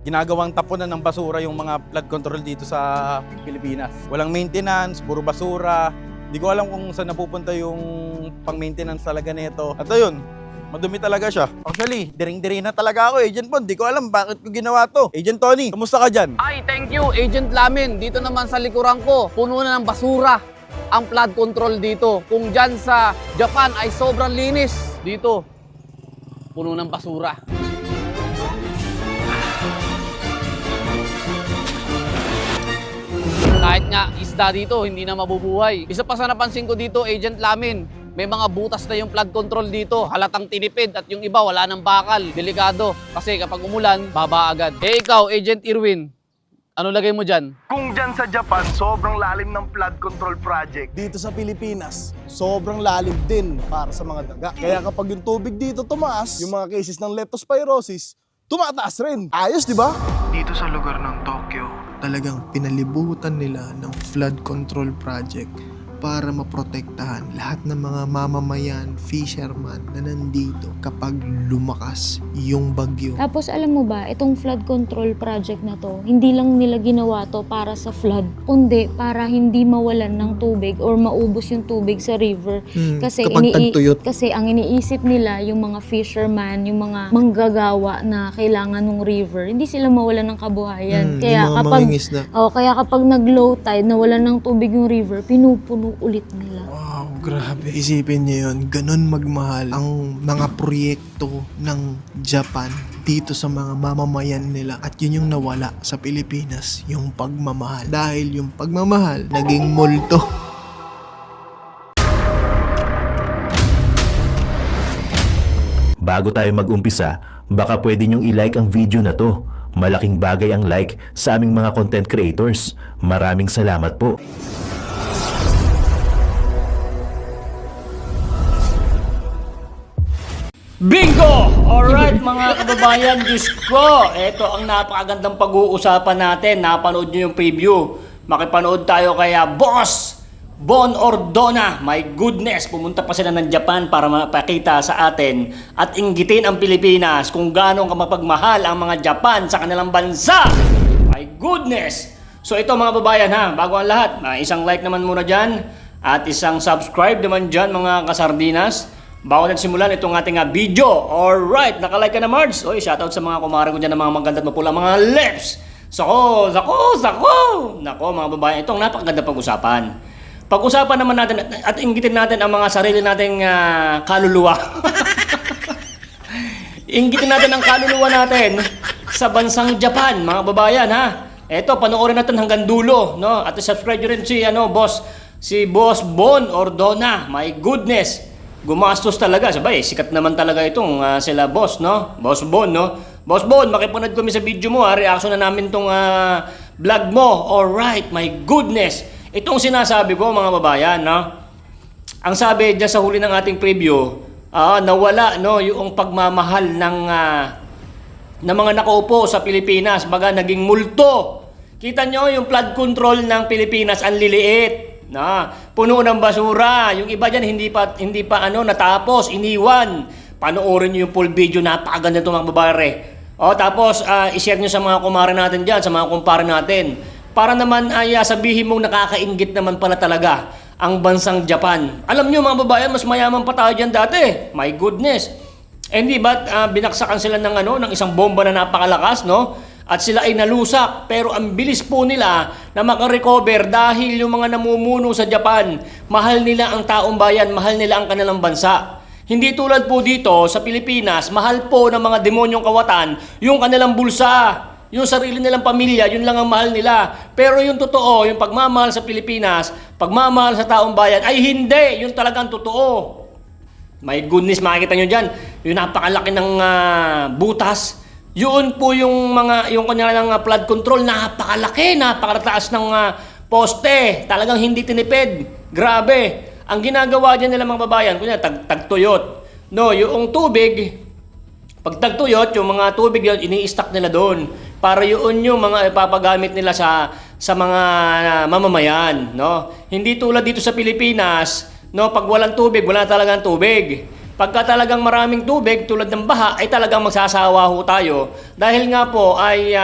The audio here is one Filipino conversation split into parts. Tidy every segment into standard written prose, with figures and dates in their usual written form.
Ginagawang tapunan ng basura yung mga flood control dito sa Pilipinas. Walang maintenance, puro basura. Hindi ko alam kung saan napupunta yung pang-maintenance talaga nito. At ayun, madumi talaga siya. Actually, diring-diri na talaga ako, Agent Bond. Di ko alam bakit ko ginawa to. Agent Tony, kamusta ka dyan? Ay, thank you, Agent Lamin. Dito naman sa likuran ko, puno na ng basura ang flood control dito. Kung dyan sa Japan ay sobrang linis, dito, puno ng basura. Kahit nga isda dito, hindi na mabubuhay. Isa pa sa napansin ko dito, Agent Lamin, may mga butas na yung flood control dito. Halatang tinipid at yung iba wala ng bakal. Delikado kasi kapag umulan, baba agad. Eh ikaw, Agent Irwin, ano lagay mo dyan? Kung dyan sa Japan, sobrang lalim ng flood control project. Dito sa Pilipinas, sobrang lalim din para sa mga daga. Kaya kapag yung tubig dito tumaas, yung mga cases ng leptospirosis, tumataas rin. Ayos, di ba? Dito sa lugar ng Tokyo, Talagang pinalibutan nila ng flood control project para maprotektahan lahat ng mga mamamayan, fisherman na nandito kapag lumakas yung bagyo. Tapos alam mo ba, itong flood control project na to, hindi lang nila ginawa to para sa flood, kundi para hindi mawalan ng tubig or maubos yung tubig sa river. Kasi kapag tagtuyot. kasi ang iniisip nila yung mga fisherman, yung mga manggagawa na kailangan ng river, hindi sila mawalan ng kabuhayan. Kaya yung mga kapag mangingisda. kaya kapag nag-low tide, nawalan ng tubig yung river, pinupuno ulit nila. Wow, grabe. Isipin niyo yun, ganun magmahal ang mga proyekto ng Japan dito sa mga mamamayan nila. At yun yung nawala sa Pilipinas, yung pagmamahal. Dahil yung pagmamahal, naging multo. Bago tayo mag-umpisa, baka pwede nyong i-like ang video na to. Malaking bagay ang like sa aming mga content creators. Maraming salamat po. Bingo! Alright mga kababayan, Diyos ko! Ito ang napakagandang pag-uusapan natin. Napanood nyo yung preview. Makipanood tayo kaya Boss Bon Ordona. My goodness! Pumunta pa sila ng Japan para mapakita sa atin at inggitin ang Pilipinas kung gaano kamapagmahal ang mga Japan sa kanilang bansa. My goodness! So ito mga babayan ha, bago ang lahat, isang like naman muna dyan at isang subscribe naman dyan mga kasardinas. Bago natin simulan itong ating video. Alright, nakalike ka na Mards. Oy, shoutout sa mga kumare ko dyan ng mga maganda at mapula mga lips. Sako. Nako mga babae, itong napakaganda pag-usapan. Pag-usapan naman natin at inggitin natin ang mga sarili nating kaluluwa. Inggitin natin ang kaluluwa natin sa bansang Japan, mga babayan ha. Eto, panoorin natin hanggang dulo, no? At subscribe nyo rin si Boss Bon Ordona. My goodness. Gumastos talaga. Sabay, sikat naman talaga itong sila boss, no? Boss Bon, no? Boss Bon, makipanood kami sa video mo, ha? Reaction na namin itong vlog mo. Alright, my goodness. Itong sinasabi ko, mga babayan, no? Ang sabi dyan sa huli ng ating preview, nawala, no? Yung pagmamahal ng mga nakaupo sa Pilipinas. Baga, naging multo. Kita nyo, yung flood control ng Pilipinas, ang liliit. Puno ng basura. Yung iba dyan hindi pa natapos, iniwan. Panoorin niyo yung full video, napakaganda ito mga babae. Tapos i-share niyo sa mga kumare natin dyan, sa mga kumpare natin. Para naman sabihin mong nakakainggit naman pala talaga ang bansang Japan. Alam niyo mga babae, mas mayaman pa tayo dyan dati. My goodness. Hindi ba't binaksakan sila ng isang bomba na napakalakas, no? At sila ay nalusak, pero ang bilis po nila na makarecover dahil yung mga namumuno sa Japan, mahal nila ang taong bayan, mahal nila ang kanilang bansa. Hindi tulad po dito sa Pilipinas, mahal po ng mga demonyong kawatan yung kanilang bulsa, yung sarili nilang pamilya, yun lang ang mahal nila. Pero yung totoo, yung pagmamahal sa Pilipinas, pagmamahal sa taong bayan, ay hindi, yun talagang totoo. My goodness, makikita nyo dyan, yung napakalaki ng butas. Yun po yung kanilang flood control, napakalaki, napakataas ng poste. Talagang hindi tinipid. Grabe. Ang ginagawa dyan nila mga babayan, kunya tagtuyot. No, yung tubig, pag tagtuyot, yung mga tubig yun, ini-stack nila doon. Para yun yung mga ipapagamit nila sa mga mamamayan. No? Hindi tulad dito sa Pilipinas, no, pag walang tubig, wala talagang tubig. Pagka talagang maraming tubig tulad ng baha ay talagang magsasawa ho tayo dahil nga po ay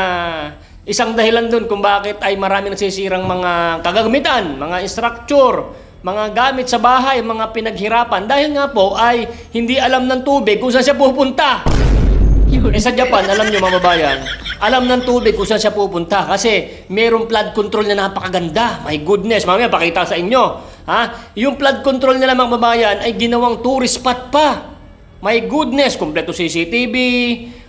isang dahilan dun kung bakit ay maraming nasisirang mga kagamitan, mga structure, mga gamit sa bahay, mga pinaghirapan dahil nga po ay hindi alam ng tubig kung saan siya pupunta. Sa Japan, alam nyo mga babayan, alam ng tubig kung saan siya pupunta kasi mayroong flood control na napakaganda. My goodness, mamaya pakita sa inyo. Ha? Yung flood control nila mga babayan ay ginawang tourist spot pa. My goodness, kompleto CCTV,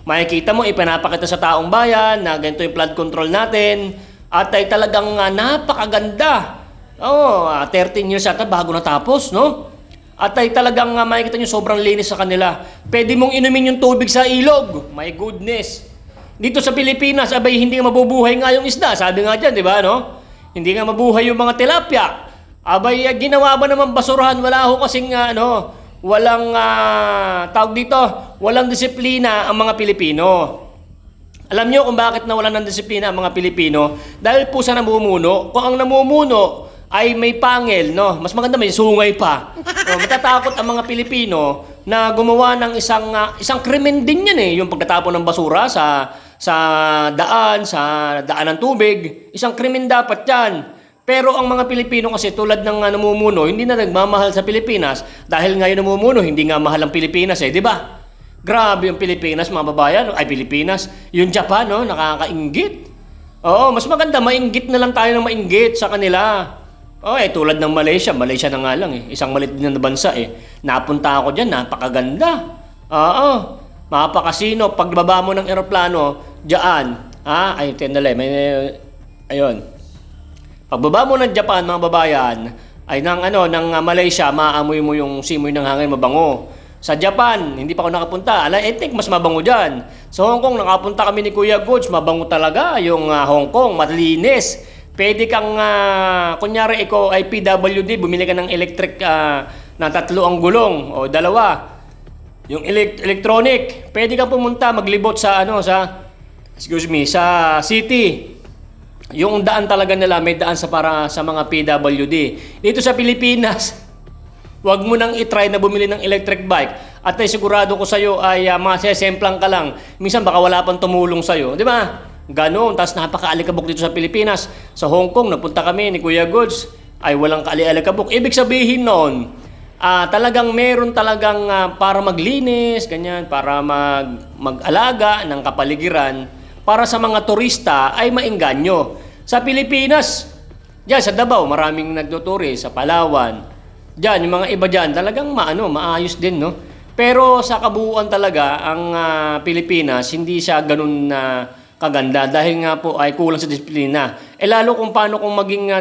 makikita mo, ipinapakita sa taong bayan na ganito yung flood control natin at ay talagang napakaganda. 13 years ata bago natapos, no? At ay talagang makikita nyo sobrang linis sa kanila. Pwede mong inumin yung tubig sa ilog. My goodness. Dito sa Pilipinas, abay hindi nga mabubuhay nga yung isda. Sabi nga dyan, di ba, no? Hindi nga mabuhay yung mga tilapia. Abay, ginawa ba naman basurahan? Wala ho kasing, walang, tawag dito, walang disiplina ang mga Pilipino. Alam nyo kung bakit nawalan ng disiplina ang mga Pilipino? Dahil po sa namumuno. Kung ang namumuno ay may pangil, no? Mas maganda may sungay pa. Matatakot ang mga Pilipino na gumawa ng isang krimen din yan eh, yung pagtatapon ng basura sa daan ng tubig. Isang krimen dapat yan. Pero ang mga Pilipino kasi tulad ng namumuno, hindi na nagmamahal sa Pilipinas dahil nga yung namumuno, hindi nga mahal ang Pilipinas eh, di ba? Grabe yung Pilipinas, mga babayan. Ay, Pilipinas. Yung Japan, no? Nakakainggit. Oo, mas maganda, mainggit na lang tayo ng mainggit sa kanila. Tulad ng Malaysia. Malaysia na nga lang eh. Isang maliit din na bansa eh. Napunta ako dyan, napakaganda. Mapakasino. Pagbaba mo ng eroplano, dyan. Ayun. Pagbaba mo ng Japan, mga babayan, ay ng Malaysia, maamoy mo yung simoy ng hangin, mabango. Sa Japan, hindi pa ako nakapunta. I think mas mabango dyan. Sa Hong Kong, nakapunta kami ni Kuya Goods, mabango talaga yung Hong Kong, malinis. Pwede kang, kunyari ikaw ay PWD, bumili ka ng electric na 3 ang gulong o 2. Yung electronic, pwede kang pumunta, maglibot sa sa city. Yung daan talaga nila, may daan para sa mga PWD. Dito sa Pilipinas, wag mo nang itry na bumili ng electric bike at ay sigurado ko sa'yo ay masesemplang ka lang. Minsan baka wala pang tumulong sa'yo, di ba? Ganon, tapos napaka-alikabok dito sa Pilipinas. Sa Hong Kong, napunta kami ni Kuya Goods, ay walang alikabok. Ibig sabihin noon, talagang meron talagang para maglinis, ganyan, para mag-alaga ng kapaligiran, para sa mga turista ay maingganyo. Sa Pilipinas, diyan sa Davao, maraming nagtuturi, sa Palawan. Diyan, yung mga iba diyan, talagang maayos din, no? Pero sa kabuuan talaga, ang Pilipinas, hindi siya ganun na kaganda dahil nga po ay kulang sa disiplina. Lalo kung paano kung maging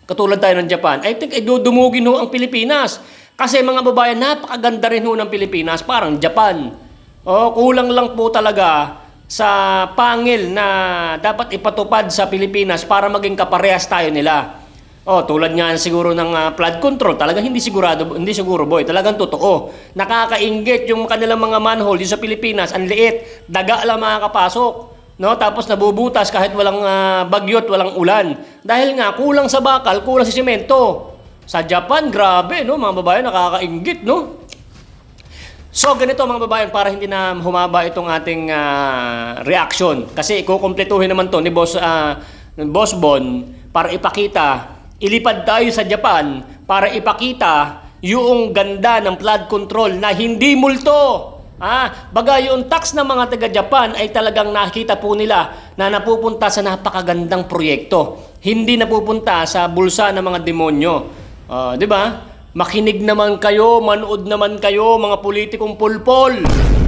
katulad tayo ng Japan, I think ay dudumugin ho ang Pilipinas. Kasi mga babayan, napakaganda rin ho ng Pilipinas, parang Japan. Kulang lang po talaga sa pangil na dapat ipatupad sa Pilipinas para maging kaparehas tayo nila. Tulad nga siguro ng flood control, talagang hindi siguro boy, talagang totoo. Nakakainggit yung kanilang mga manhole dito sa Pilipinas, ang liit, daga lang makakapasok. No, tapos nabubutas kahit walang bagyo at walang ulan. Dahil nga kulang sa bakal, kulang sa semento. Sa Japan, grabe, no, mga babayan, nakakainggit, no? So, ganito mga babayan, para hindi na humaba itong ating reaction. Kasi ikukumpletuhin naman to ni Boss Bon para ipakita, ilipad tayo sa Japan para ipakita yung ganda ng flood control na hindi multo. Bagay yung tax ng mga taga-Japan ay talagang nakita po nila na napupunta sa napakagandang proyekto. Hindi napupunta sa bulsa ng mga demonyo. Di ba? Makinig naman kayo, manood naman kayo, mga politikong pulpol.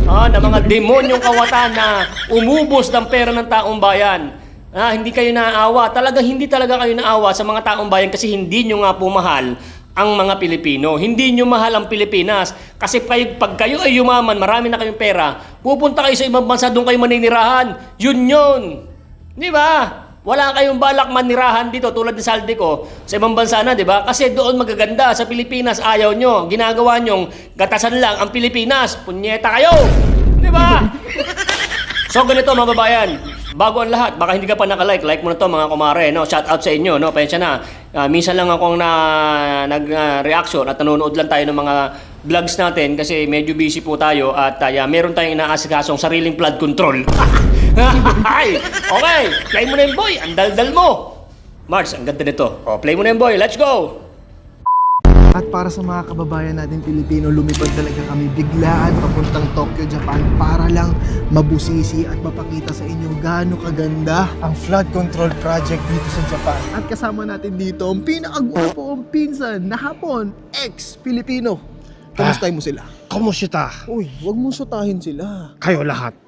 Na mga demonyong kawatan na umubos ng pera ng taong bayan. Hindi kayo naawa. Hindi talaga kayo naawa sa mga taong bayan kasi hindi nyo nga po mahal ang mga Pilipino. Hindi nyo mahal ang Pilipinas. Kasi pag kayo ay yumaman, marami na kayong pera, pupunta kayo sa ibang bansa, doon kayo maninirahan. Yun. Di ba? Wala kayong balak manirahan dito tulad ni Saldi ko sa ibang bansa na, di ba? Kasi doon magaganda. Sa Pilipinas, ayaw nyo. Ginagawa nyong gatasan lang ang Pilipinas. Punyeta kayo! Di ba? So ganito mga babayan, bago ang lahat, baka hindi ka pa like mo na to mga kumare, no? Shout out sa inyo, no? Pensya na. Minsan lang akong nag-reaction at nanonood lang tayo ng mga vlogs natin kasi medyo busy po tayo at meron tayong inaasikasong sariling flood control. Ay! Okay, play mo na yun, boy. Ang daldal mo. Mars, ang ganda nito. O, play mo na yun, boy. Let's go! At para sa mga kababayan natin Pilipino, lumipad talaga kami biglaan papuntang Tokyo, Japan para lang mabusisi at mapakita sa inyo gaano kaganda ang flood control project dito sa Japan. At kasama natin dito ang pinakagwapong pinsan na Hapon, ex-Filipino. Kamustahin mo sila? Kumusta? Uy, wag mo sutahin sila. Kayo lahat.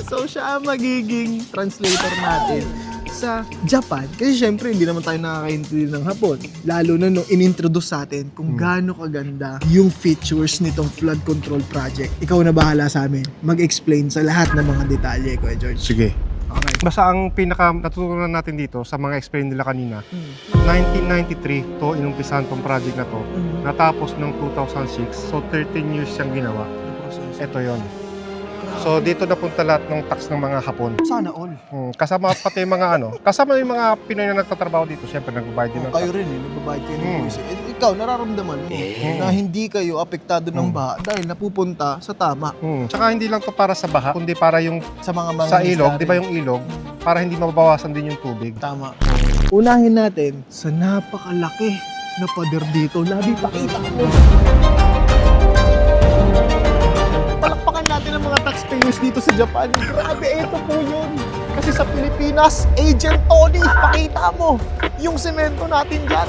So siya ang magiging translator natin sa Japan. Kasi syempre, hindi naman tayo nakakaintindi ng Hapon. Lalo na nung inintroduce sa atin kung gaano kaganda yung features nitong flood control project. Ikaw na bahala sa amin. Mag-explain sa lahat ng mga detalye, Kuya George. Sige. Okay. Basta ang pinaka natutunan natin dito sa mga explain nila kanina, 1993 to inumpisahan tong project na to. Natapos ng 2006. So 13 years siyang ginawa. Ito yon. So dito napunta lahat ng tax ng mga Hapon. Sana all. Kasama pati yung mga kasama yung mga Pinoy na nagtatrabaho dito. Siyempre nagbabayad din ng Kayo tax. rin eh, nagbabayad kayo ng buwis. Ikaw, nararamdaman mo na hindi kayo apektado ng baha dahil napupunta sa tama. Tsaka hindi lang to para sa baha, kundi para yung Sa mga sa ilog, di ba yung ilog, para hindi mababawasan din yung tubig. Tama. Unahin natin sa napakalaki na pader dito. Labi, pakita mo. Palakpakan natin ang mga taxpayers dito sa Japan. Grabe, ito po yun. Kasi sa Pilipinas, Agent Tony, pakita mo yung semento natin dyan.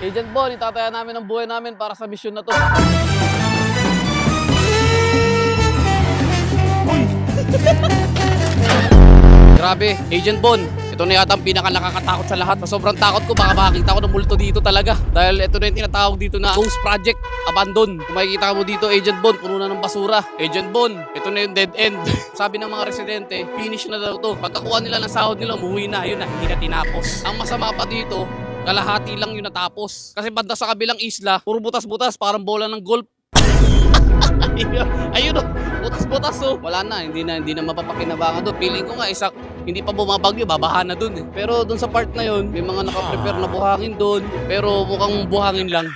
Agent Bon, itataya namin ang buhay namin para sa misyon na to. Grabe, Agent Bon. Ito na yata ang pinaka-nakakatakot sa lahat. Sobrang takot ko, baka makakita ko ng multo dito talaga. Dahil ito na yung tinatawag dito na Ghost Project Abandon. Kung makikita mo dito, Agent Bon, puno na ng basura. Agent Bon, ito na yung dead end. Sabi ng mga residente, finish na daw to. Pagkakuha nila ng sahod nila, umuwi na. Yun na, hindi na tinapos. Ang masama pa dito, kalahati lang yung natapos. Kasi banda sa kabilang isla, puro butas-butas, parang bola ng golf. Ayun o, butas-butas o. Wala na, hindi na mapapakinabangan doon. Feeling ko nga, hindi pa bumabagyo, babaha na doon eh. Pero doon sa part na yun, may mga nakaprepare na buhangin doon. Pero mukhang buhangin lang.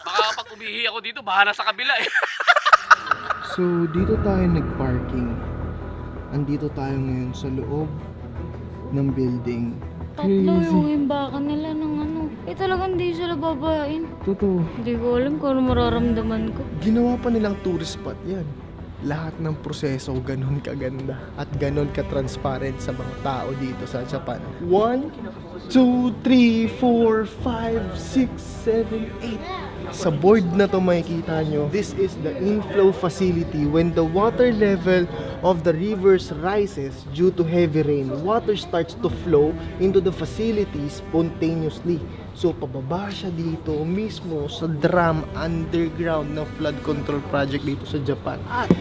Baka pag umihi ako dito, baha na sa kabila eh. So, dito tayo nag-parking. Andito tayo ngayon sa loob ng building. Tatlo yung himbakan nila ng ano. Talagang hindi sila babain. Totoo. Hindi ko alam kung ano mararamdaman ko. Ginawa pa nilang tourist spot yan. Lahat ng proseso ganun kaganda at ganun ka-transparent sa mga tao dito sa Japan. 1, 2, 3, 4, 5, 6, 7, 8. Sa board na to makikita nyo, this is the inflow facility. When the water level of the rivers rises due to heavy rain, water starts to flow into the facility spontaneously. So pababa siya dito mismo sa drum underground ng flood control project dito sa Japan. At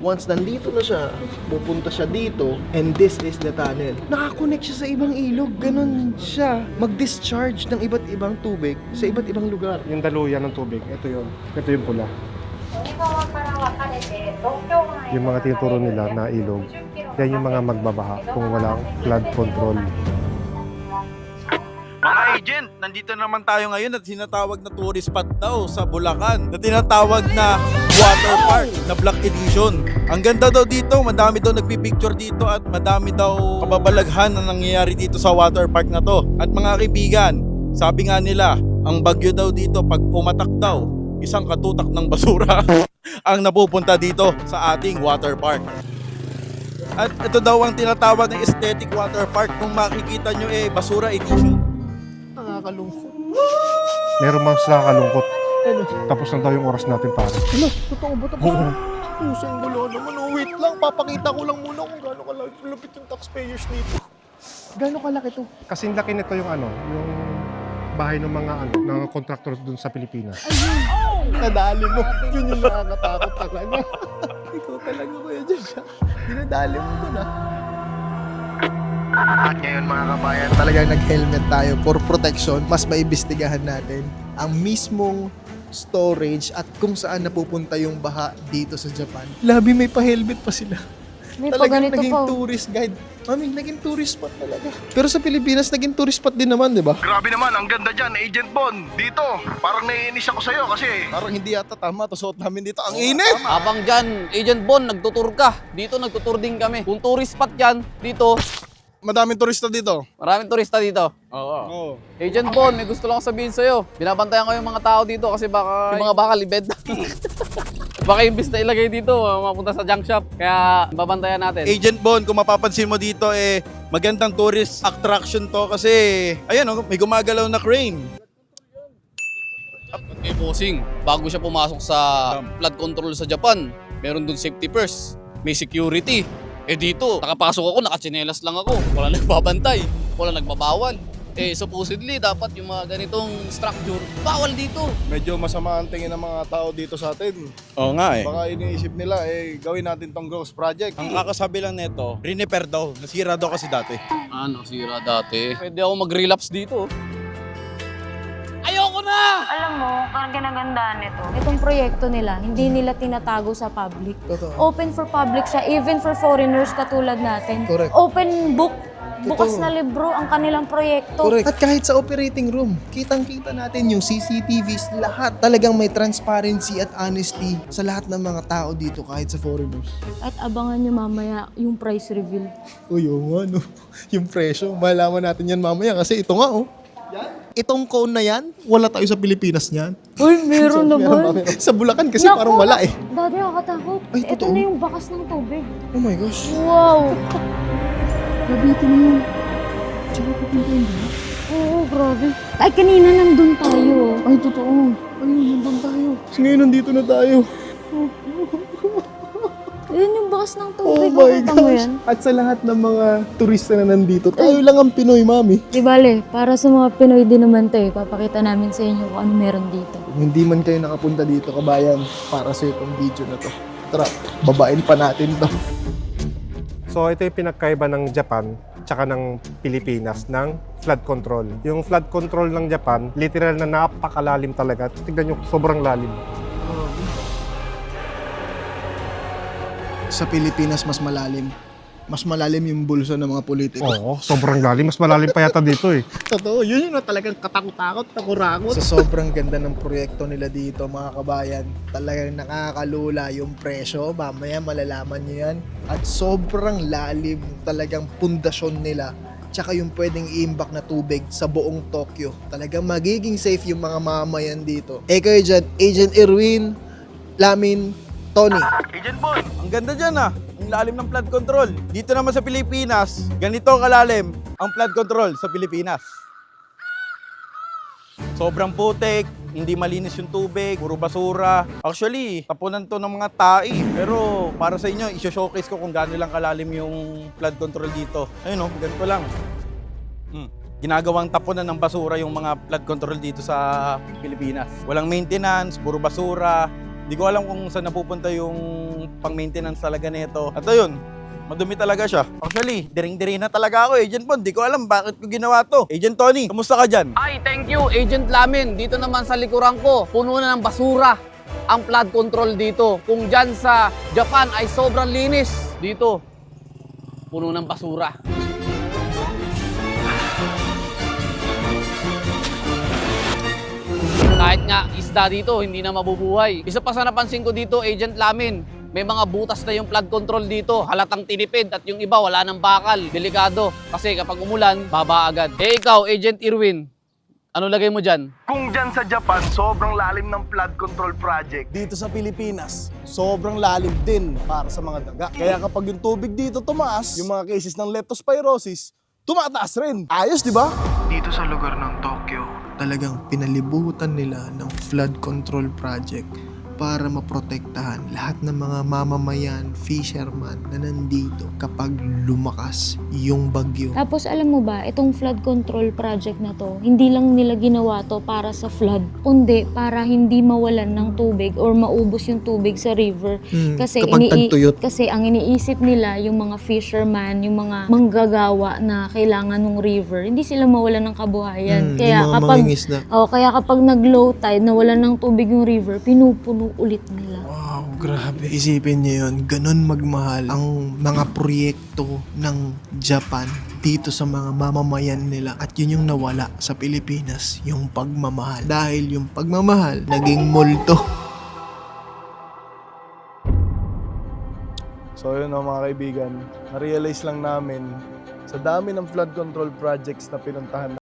once nandito na siya, pupunta siya dito, and this is the tunnel. Nakakonect siya sa ibang ilog. Ganon siya mag-discharge ng iba't ibang tubig sa iba't ibang lugar. Yung daluyan ng tubig, ito yun. Ito yung pula. Yung mga tinuturo nila na ilog, yan yung mga magbabaha kung walang flood control. Mga agent, nandito naman tayo ngayon at tinatawag na tourist spot daw sa Bulacan na tinatawag na water park na Black Edition. Ang ganda daw dito, madami daw nagpipicture dito at madami daw kababalaghan na nangyayari dito sa water park na to. At mga kaibigan, sabi nga nila, ang bagyo daw dito pag pumatak daw, isang katutak ng basura ang napupunta dito sa ating water park. At ito daw ang tinatawag na aesthetic water park. Kung makikita nyo basura edition. Nakakalungkot. Meron mas nakakalungkot. Tapos na daw yung oras natin para. Ano? Totoo ba? Tapos na? Pusang gulo naman. Oh, wait lang. Papakita ko lang muna kung gaano kalapit yung taxpayers dito. Gaano kalaki to? Kasing laki nito yung yung bahay ng mga ng contractors dun sa Pilipinas. Nadali mo. Yun yung nakakatakot talaga. Ikaw talaga, Kuya Josh. Dinadali mo dun At ngayon mga kabayan, talagang nag-helmet tayo for protection. Mas maibistigahan natin ang mismong storage at kung saan napupunta yung baha dito sa Japan. Labi, may pa-helmet pa sila. May pa Talagang ganito naging pa. tourist guide. Mami, naging tourist spot talaga. Pero sa Pilipinas, naging tourist spot din naman, di ba? Grabe naman, ang ganda dyan, Agent Bon. Dito, parang naiinis ako sa'yo kasi Parang hindi yata tama to suot namin dito. Ang init! Habang dyan, Agent Bon, nagtutur ka. Dito, nagtutur din kami. Kung tourist spot yan, dito, Madaming turista dito. maraming turista dito. Oo. Agent Bon, may gusto lang ako sabihin sa'yo. Binabantayan ko yung mga tao dito kasi baka yung mga bakal ibenta. Baka imbis na ilagay dito, mapunta sa junk shop. Kaya babantayan natin. Agent Bon, kung mapapansin mo dito, magandang tourist attraction to kasi, ayan, may gumagalaw na crane. Eh, bossing, bago siya pumasok sa flood control sa Japan, meron dun safety first, may security. Eh dito, nakapasok ako, nakatsinelas lang ako. Wala nagbabantay, wala nagbabawal. Eh supposedly, dapat yung mga ganitong structure, bawal dito. Medyo masama ang tingin ng mga tao dito sa atin. Oo nga Baka iniisip nila, gawin natin tong ghost project. Ang kakasabi lang nito, repair daw. Nasira daw kasi dati. Ano, sira dati. Pwede ako mag-relapse dito. Ayoko na! Alam mo, parang ginagandaan nito. Itong proyekto nila, hindi nila tinatago sa public. Totoo. Open for public siya, even for foreigners katulad natin. Correct. Open book, bukas Totoo. na libro ang kanilang proyekto. Correct. At kahit sa operating room, kitang-kita natin yung CCTVs, lahat. Talagang may transparency at honesty sa lahat ng mga tao dito, kahit sa foreigners. At abangan nyo mamaya yung price reveal. Uy, oo nga, no. Yung presyo, malaman natin yan mamaya kasi ito nga, oh. Itong cone na yan, wala tayo sa Pilipinas niyan. Uy, meron naman. Sa Bulacan kasi Naku, parang wala eh. Dati nakakatakot. Ay, Ito totoo. na yung bakas ng tubig. Oh my gosh. Wow! Labitin mo yun. Tsaka papunta yun ba? Oo, grabe. Ay, kanina nandun tayo. Ay, totoo. Ay, nandun tayo. Kasi ngayon nandito na tayo. Ayun yung bakas ng Oh tubig. my Nakita mo gosh. yan? At sa lahat ng mga turista na nandito, tayo lang ang Pinoy, mami. Di bale, para sa mga Pinoy din naman to Papakita namin sa inyo kung ano meron dito. Kung hindi man kayo nakapunta dito, kabayan, para sa itong video na to. Tara, babain pa natin to. So ito yung pinagkaiba ng Japan tsaka ng Pilipinas ng flood control. Yung flood control ng Japan, literal na napakalalim talaga. Tignan nyo, sobrang lalim. Sa Pilipinas, mas malalim. Mas malalim yung bulsa ng mga politiko. Oo, sobrang lalim. Mas malalim pa yata dito eh. Totoo, yun yung talagang katakot-takot, takurakot. Sa sobrang ganda ng proyekto nila dito, mga kabayan, talagang nakakalula yung presyo. Mamaya malalaman nyo yan. At sobrang lalim talagang pundasyon nila. Tsaka yung pwedeng iimbak na tubig sa buong Tokyo. Talagang magiging safe yung mga mamamayan dito. Kayo dyan, Agent Irwin, Lamin, Tony. Agent Bon, Ang ganda dyan ang lalim ng flood control. Dito naman sa Pilipinas, ganito kalalim ang flood control sa Pilipinas. Sobrang putik, hindi malinis yung tubig, puro basura. Actually, tapunan to ng mga tai. Pero para sa inyo, i-showcase ko kung gaano lang kalalim yung flood control dito. Ayun ganito lang. Ginagawang tapunan ng basura yung mga flood control dito sa Pilipinas. Walang maintenance, puro basura. Hindi ko alam kung saan napupunta yung pang-maintenance talaga nito. At ayun, madumi talaga siya. Actually, diring-diri na talaga ako, Agent Bon. Di ko alam bakit ko ginawa to. Agent Tony, kamusta ka dyan? Ay, thank you, Agent Lamin. Dito naman sa likuran ko, puno na ng basura ang flood control dito. Kung dyan sa Japan ay sobrang linis, dito, puno ng basura. Kahit nga isda dito, hindi na mabubuhay. Isa pa sa napansin ko dito, Agent Lamin, may mga butas na yung flood control dito. Halatang tinipid at yung iba wala ng bakal. Delikado. Kasi kapag umulan, baba agad. Ikaw, Agent Irwin, ano lagay mo dyan? kung dyan sa Japan, sobrang lalim ng flood control project. Dito sa Pilipinas, sobrang lalim din para sa mga daga. Kaya kapag yung tubig dito tumaas, yung mga cases ng leptospirosis, tumataas rin. Ayos, di ba? Dito sa lugar ng Tokyo, Talagang pinalibutan nila ng flood control project para maprotektahan lahat ng mga mamamayan, fisherman na nandito kapag lumakas yung bagyo. Tapos alam mo ba, itong flood control project na to, hindi lang nila ginawa to para sa flood, kundi para hindi mawalan ng tubig or maubos yung tubig sa river. Kasi kapag tagtuyot. kasi ang iniisip nila yung mga fisherman, yung mga manggagawa na kailangan ng river, hindi sila mawalan ng kabuhayan. Yung mga mangingisda. Kaya kapag nag-low tide, nawalan ng tubig yung river, pinupuno gagalaw ulit nila. Wow, grabe. Isipin niyo yun, ganun magmahal ang mga proyekto ng Japan dito sa mga mamamayan nila. At yun yung nawala sa Pilipinas, yung pagmamahal. Dahil yung pagmamahal, naging multo. So yun mga kaibigan, na-realize lang namin sa dami ng flood control projects na pinuntahan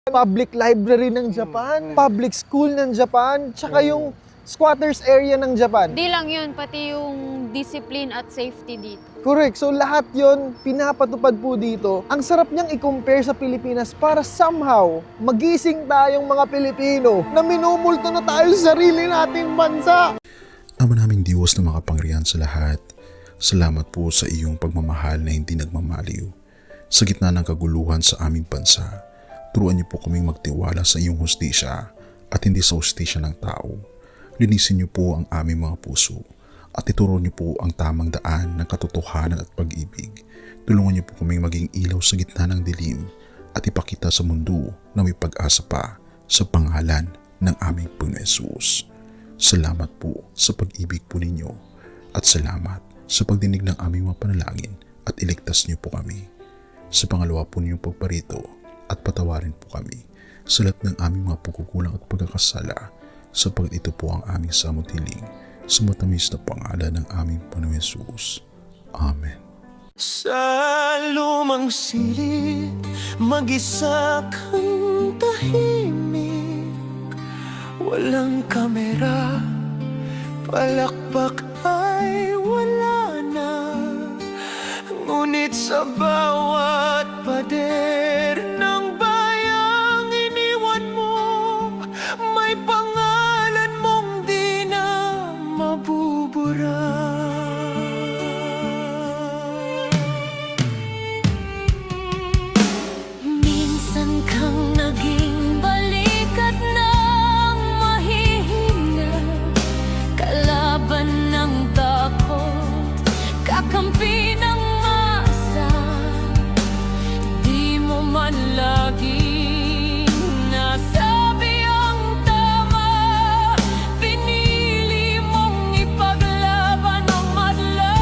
public library ng Japan, public school ng Japan, tsaka yung squatters area ng Japan. Di lang yun, pati yung discipline at safety dito. Correct. So lahat yon pinapatupad po dito. Ang sarap niyang i-compare sa Pilipinas para somehow magising tayong mga Pilipino na minumulto na tayo sa sarili nating bansa. Ama naming Diyos na makapangyarihan sa lahat, salamat po sa iyong pagmamahal na hindi nagmamaliw. Sa gitna ng kaguluhan sa aming bansa, turuan niyo po kaming magtiwala sa iyong hustisya at hindi sa hustisya ng tao. Linisin niyo po ang aming mga puso at ituro niyo po ang tamang daan ng katotohanan at pag-ibig. Tulungan niyo po kaming maging ilaw sa gitna ng dilim at ipakita sa mundo na may pag-asa pa sa pangalan ng aming Panginoon Hesus. Salamat po sa pag-ibig po ninyo at salamat sa pagdinig ng aming mga panalangin at iligtas niyo po kami. Sa pangalawa po ninyong pagparito at patawarin po kami sa lahat ng aming mga pagkukulang at pagkakasala sapagkat ito po ang aming samutiling sa matamis na pangalan ng aming Panginoon Hesus. Amen. Sa lumang silid, mag-isa kang tahimik. Walang kamera, palakpak ay wala na. Ngunit sa bawat pader ng bayang iniwan mo, may pangalan mong di na mabubura. Minsan kang naging balikat ng mahihina, kalaban ng takot, kakampi ng masa. Di mo man laging nasabi ang tama, pinili mong ipaglaban ang madla.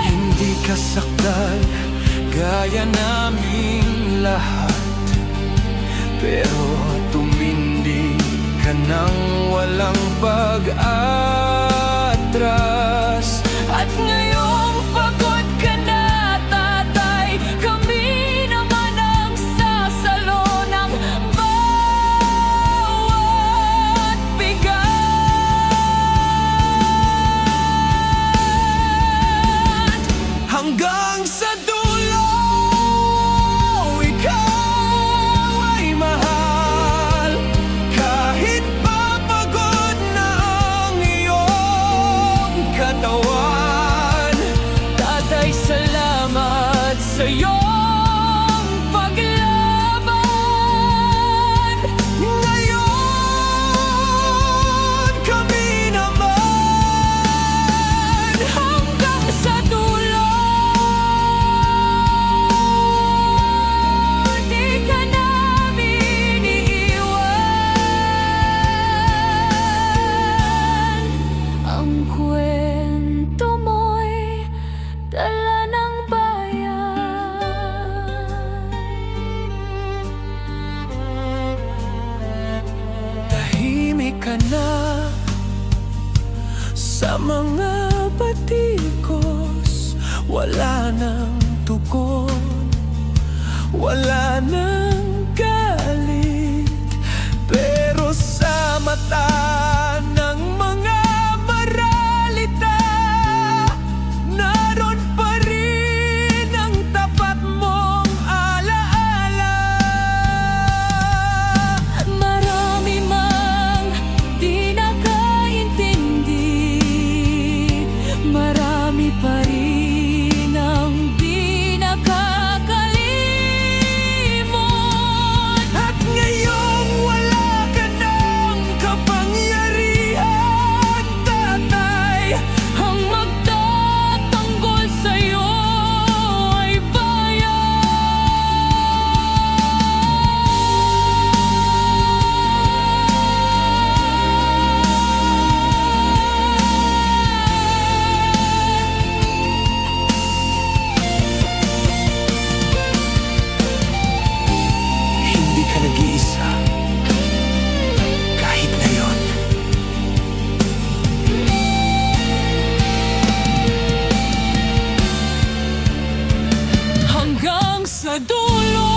Hindi ka sakdal gaya naming lahat, pero tumindi ka nang walang pag-atras. At ngayong pagod ka na, tatay, kami naman ang sasalo ng bawat bigat. Hanggang sa dulo, ikaw ay mahal. Kahit papagod na ang iyong sa iyong paglaban. Ngayon kami naman hanggang sa dulo. Di ka namin iiwan. Ang kwento mo'y dala ng bayan. Tahimik ka na sa mga batikos. Wala nang tugon, wala nang galit. Pero sa mata ng mga maralita, naroon pa rin ang tapat mong alaala. Marami mang di nakaintindi, marami pa rin ang di nakakalimot. At ngayong wala ka ng kapangyarihan, tatay, ang magtatanggol sa'yo ay hindi ka nag-iisa kahit ngayon. Hanggang sa dulo,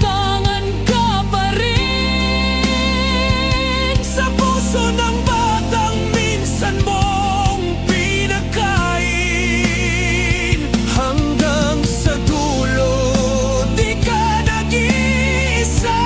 tangan ka pa rin sa puso ng batang minsan mong pinakain. Hanggang sa dulo, di ka nag-iisa.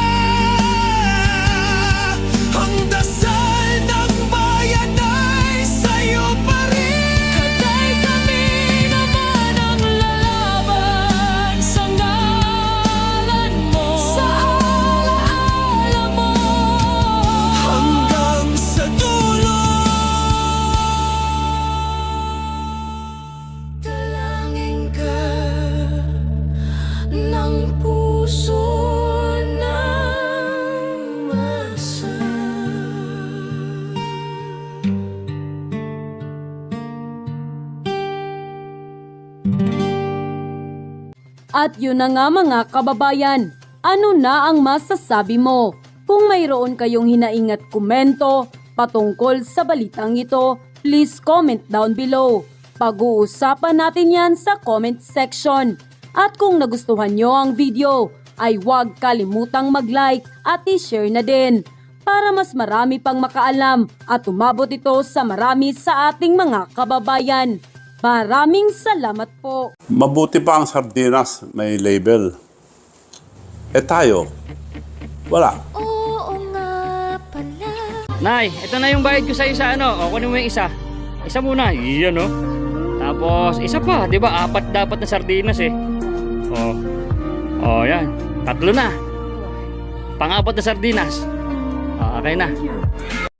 Ang dasal ng bayan ay sa'yo pa rin. Katay kami naman ang lalaban sa ngalan mo, sa alaala mo. Hanggang sa dulo, dalangin ka ng puso ng masa. At yun na nga mga kababayan, ano na ang masasabi mo? Kung mayroon kayong hinaing at komento patungkol sa balitang ito, please comment down below. Pag-uusapan natin yan sa comment section. At kung nagustuhan nyo ang video, ay huwag kalimutang mag-like at i-share na din para mas marami pang makaalam at umabot ito sa marami sa ating mga kababayan. Maraming salamat po. Mabuti pa ang sardinas, may label. Eh tayo, wala. Oo nga pala. Nay, ito na yung bayad ko sa isa, ano? O, kunin mo yung isa. Isa muna, iyan, no? Tapos, isa pa, di ba? 4 dapat na sardinas, eh. O, yan. 3 na. Pang-4 na sardinas. Okay na.